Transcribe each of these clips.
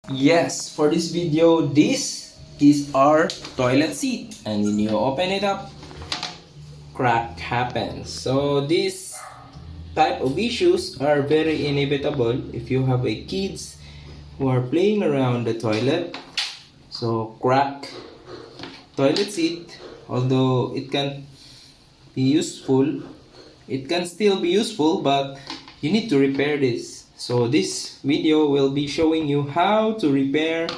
Yes, for this video, this is our toilet seat, and when you open it up, crack happens. So this type of issues are very inevitable if you have a kids who are playing around the toilet. So crack toilet seat, although it can be useful, it can still be useful, but you need to repair this. So this video will be showing you how to repair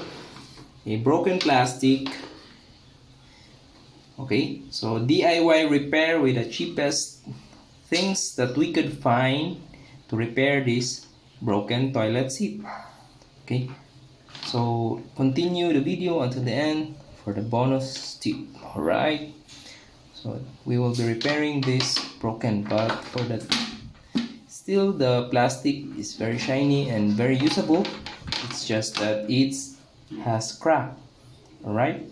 a broken plastic. Okay, so DIY repair with the cheapest things that we could find to repair this broken toilet seat. Okay, so continue the video until the end for the bonus tip. Alright, so we will be repairing this broken, but for that, still the plastic is very shiny and very usable. It's just that it has crack. Alright,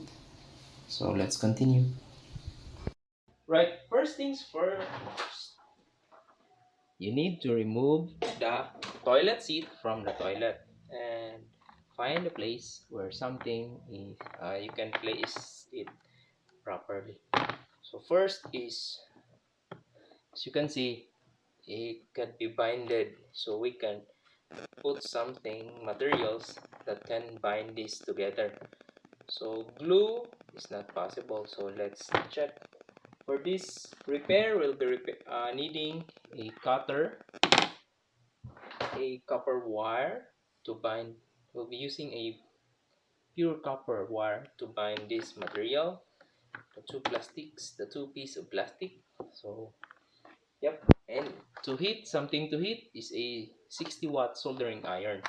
so let's continue. Right, first things first, you need to remove the toilet seat from the toilet and find a place where something is, you can place it properly. So first is, as you can see, it can be binded, so we can put something materials that can bind this together. So glue is not possible, so let's check. For this repair, we'll be needing a cutter, a copper wire to bind. We'll be using a pure copper wire to bind this material, the two plastics, the two pieces of plastic. So yep, and to heat, something to heat is a 60-watt soldering iron.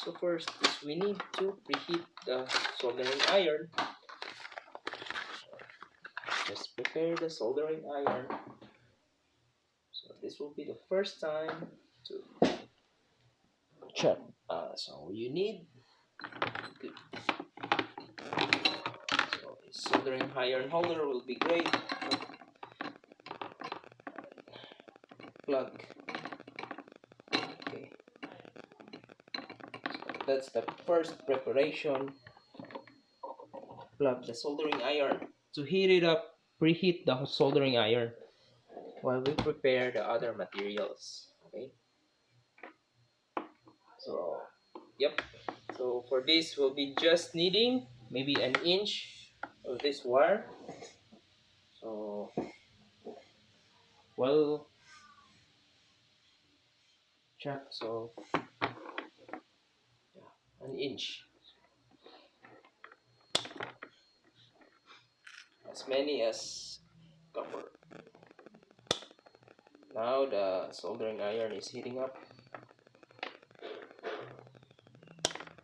So first is we need to preheat the soldering iron. Just prepare the soldering iron. So this will be the first time to check. So you need, so a soldering iron holder will be great. Plug. Okay, so that's the first preparation. Plug the soldering iron. To heat it up, preheat the soldering iron while we prepare the other materials. Okay, so yep, so for this we'll be just needing maybe an inch of this wire. So well, check, so yeah, an inch, as many as copper. Now the soldering iron is heating up.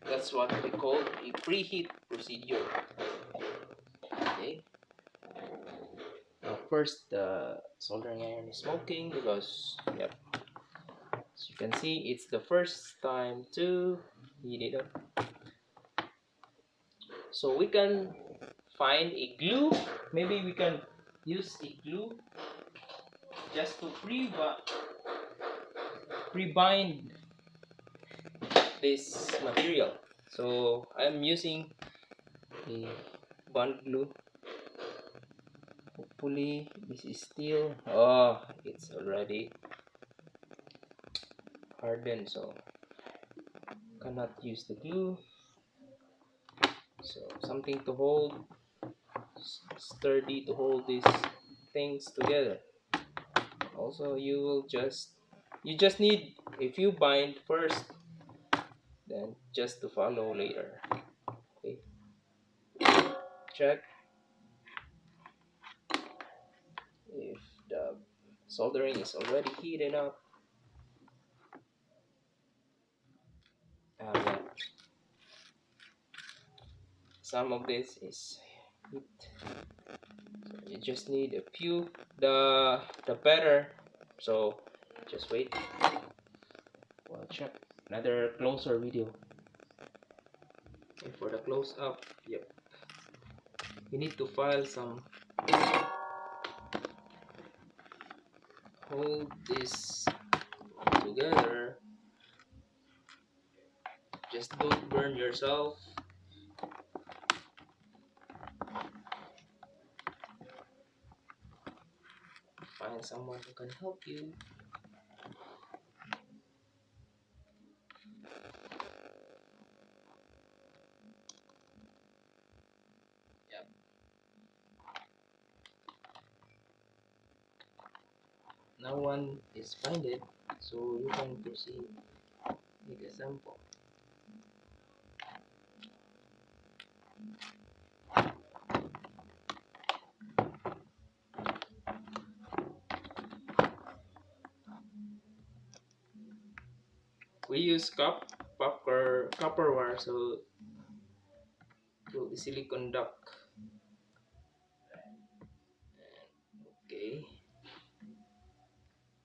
That's what we call a preheat procedure. Okay, now first the soldering iron is smoking because, yep, as you can see, it's the first time to heat it up. So we can find a glue. Maybe we can use a glue just to pre-bind this material. So I'm using a bond glue. Hopefully this is still, oh, it's already hardened, so cannot use the glue. So something to hold, sturdy to hold these things together. Also you just need a few bind first, then just to follow later. Okay, check if the soldering is already heated up. Yeah. Some of this is heat, so you just need a few, the better. So just wait. Well, check another closer video. And for the close up, yep, you need to file some, hold this together. Just don't burn yourself. Find someone who can help you. Yep. Now one is binded, so you can proceed with a sample. We use copper wire so to easily conduct. Okay.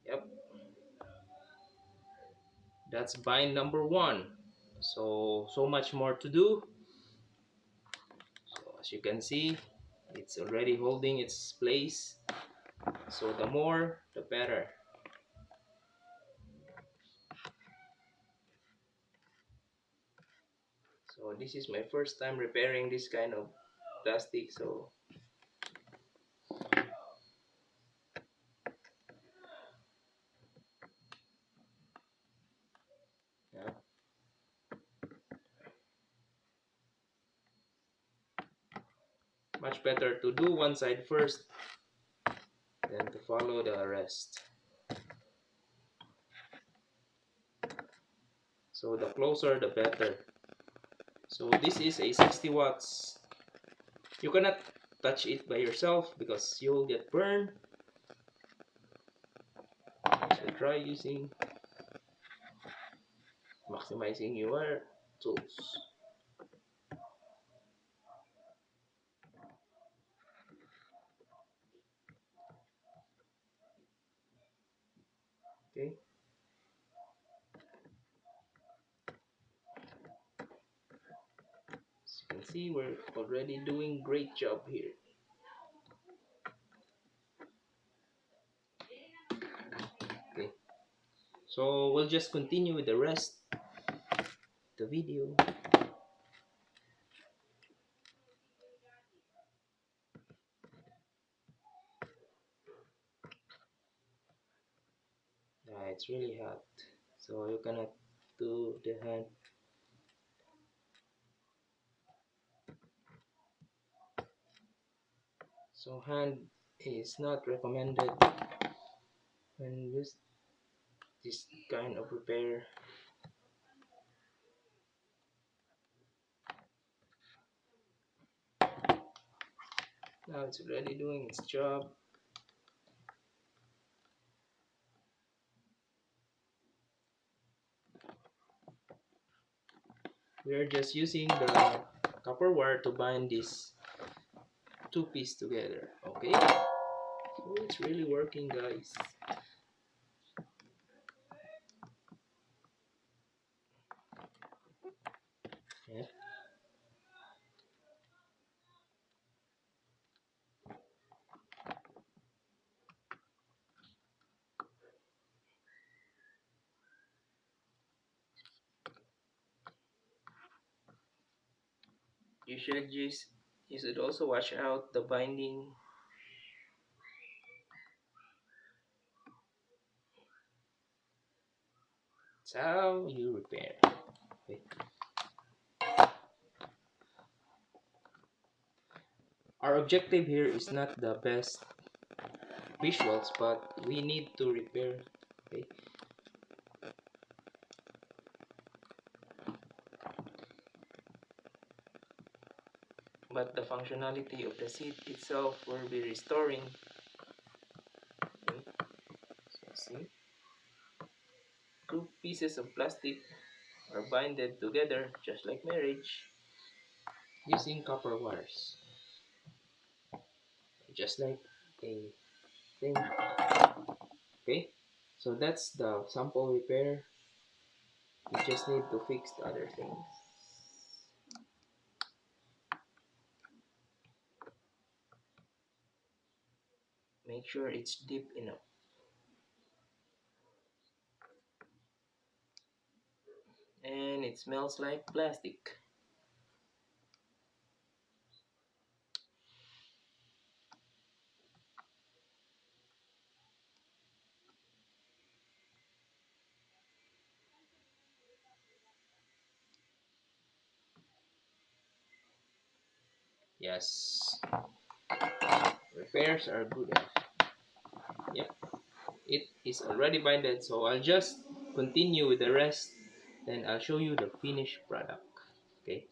Yep. That's bind number one. So much more to do. So as you can see, it's already holding its place. So the more, the better. So this is my first time repairing this kind of plastic. So yeah, much better to do one side first than to follow the rest. So the closer, the better. So this is a 60 watts. You cannot touch it by yourself because you'll get burned. So try using maximizing your tools. Okay. As you can see, we're already doing great job here. Okay. So we'll just continue with the rest of the video. It's really hot, so you cannot do the hand. So hand is not recommended when use this kind of repair. Now it's already doing its job. We are just using the copper wire to bind these two pieces together. Okay, so it's really working, guys. Yeah. You should also watch out the binding. It's how you repair. Okay. Our objective here is not the best visuals, but we need to repair. Okay. But the functionality of the seat itself will be restoring. Okay. So see, two pieces of plastic are binded together just like marriage using copper wires, just like a thing. Okay, so that's the sample repair. We just need to fix the other things. Make sure it's deep enough. and it smells like plastic. Yes, repairs are good enough. Yep, it is already binded, so I'll just continue with the rest, then I'll show you the finished product. Okay.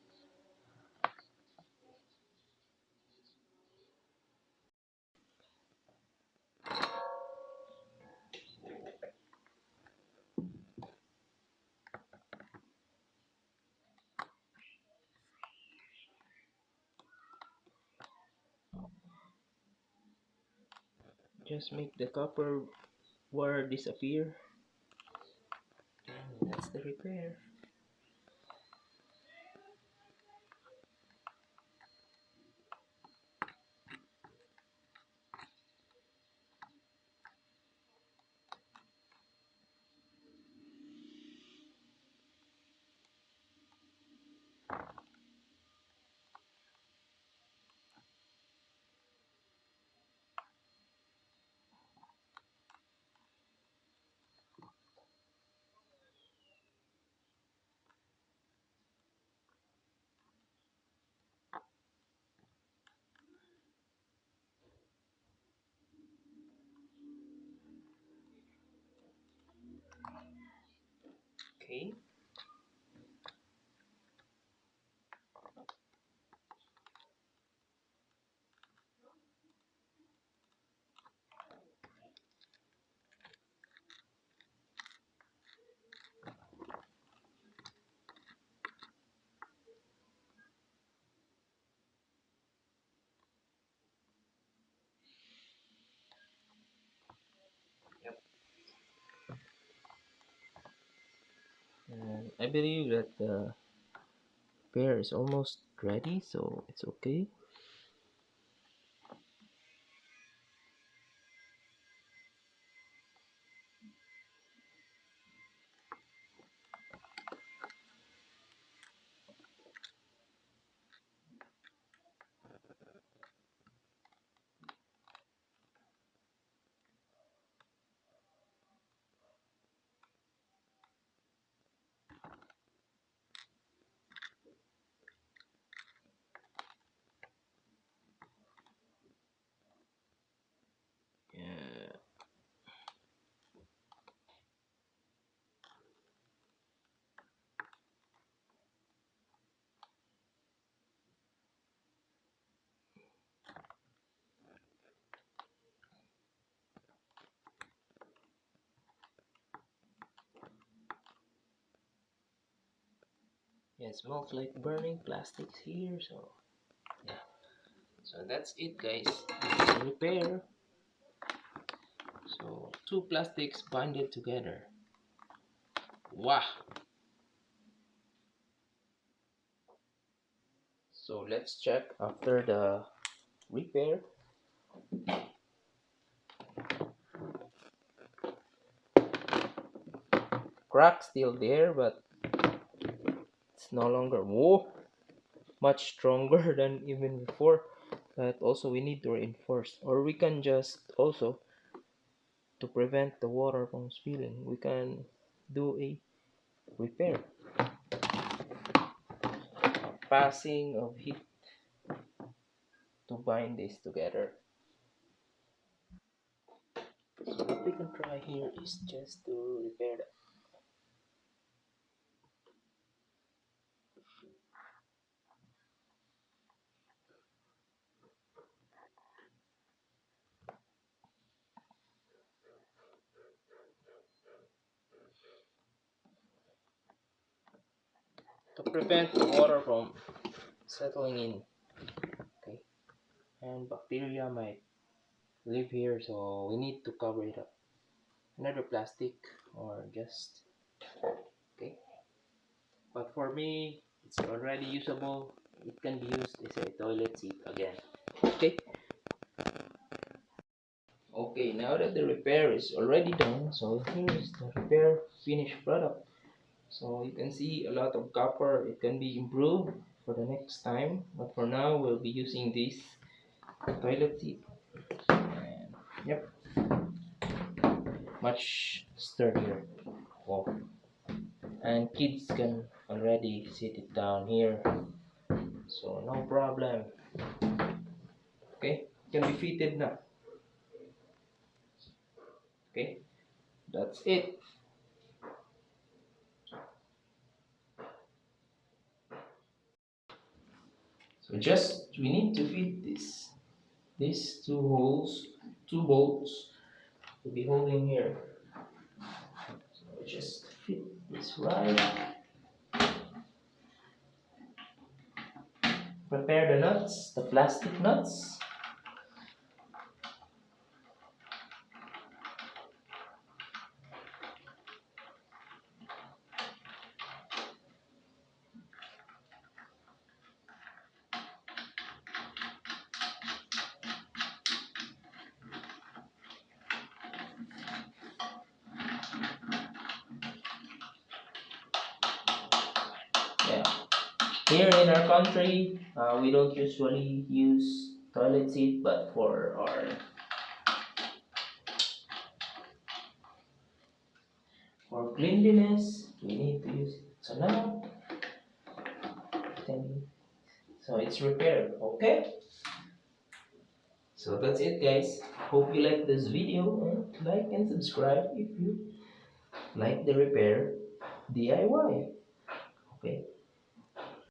Just make the copper wire disappear, and that's the repair. Okay. Yep. And I believe that the repair is almost ready, so it's okay. Yeah. Yeah, it smells like burning plastics here, so yeah. So that's it, guys. The repair. So two plastics bonded together. Wow. So let's check after the repair. Crack still there, but it's no longer much stronger than even before. But also we need to reinforce, or we can just also, to prevent the water from spilling, we can do a repair, passing of heat to bind this together. So what we can try here is just to repair that. To prevent the water from settling in. Okay, and bacteria might live here, so we need to cover it up. Another plastic, or just okay. But for me, it's already usable. It can be used as a toilet seat again. Okay. Okay, now that the repair is already done, so here is the repair finished product. So you can see a lot of copper. It can be improved for the next time, but for now we'll be using this toilet seat. And yep, much sturdier. Oh, and kids can already sit it down here, so no problem. Okay, can be fitted now. Okay, that's it. So just we need to fit these two holes, two bolts to be holding here. So we just fit this right. Prepare the nuts, the plastic nuts. Yeah. Here in our country, we don't usually use toilet seat, but for cleanliness, we need to use it. So now, then- so it's repaired. Okay. So that's it, guys. Hope you like this video, and like and subscribe if you like the repair DIY. Okay.